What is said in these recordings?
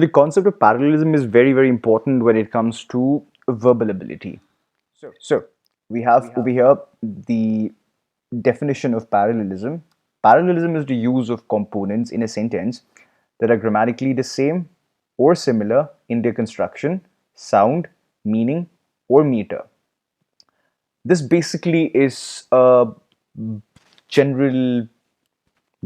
the concept of parallelism is very, very important when it comes to verbal ability. So we have over here the definition of parallelism. Parallelism is the use of components in a sentence that are grammatically the same or similar in their construction, sound, meaning, or meter. This basically is a general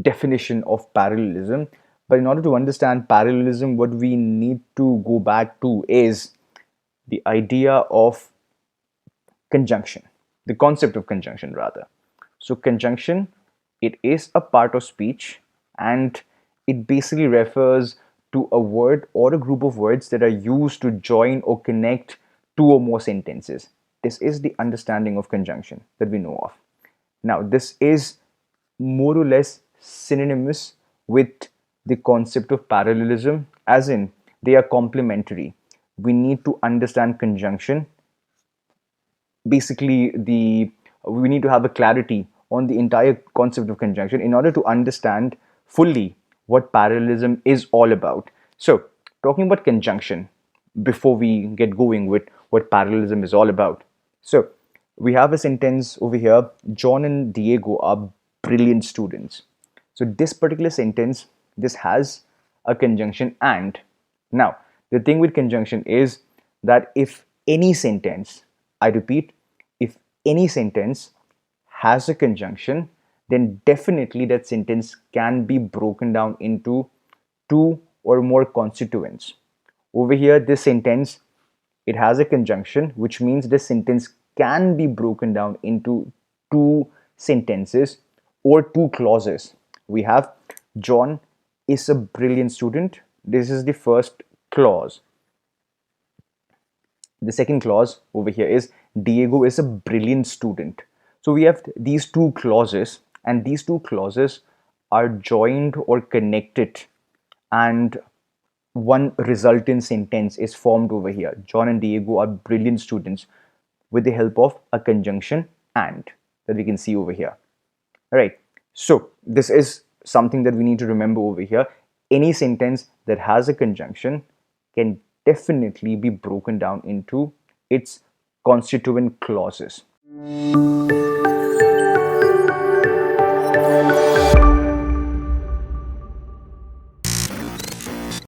definition of parallelism. But in order to understand parallelism, what we need to go back to is the idea of conjunction, the concept of conjunction rather. So conjunction, it is a part of speech, and it basically refers to a word or a group of words that are used to join or connect two or more sentences. This is the understanding of conjunction that we know of. Now, this is more or less synonymous with the concept of parallelism, as in they are complementary. We need to understand conjunction. Basically, we need to have a clarity on the entire concept of conjunction in order to understand fully what parallelism is all about. So, talking about conjunction, before we get going with what parallelism is all about. So, we have a sentence over here: John and Diego are brilliant students. So, this particular sentence, this has a conjunction and. Now, the thing with conjunction is that if any sentence, I repeat, if any sentence has a conjunction, then definitely that sentence can be broken down into two or more constituents. Over here, this sentence, it has a conjunction, which means this sentence can be broken down into two sentences or two clauses. We have John is a brilliant student. This is the first clause. The second clause over here is Diego is a brilliant student. So we have these two clauses, and these two clauses are joined or connected, and one resultant sentence is formed over here. John and Diego are brilliant students, with the help of a conjunction and that we can see over here. All right. So this is something that we need to remember over here. Any sentence that has a conjunction can definitely be broken down into its constituent clauses.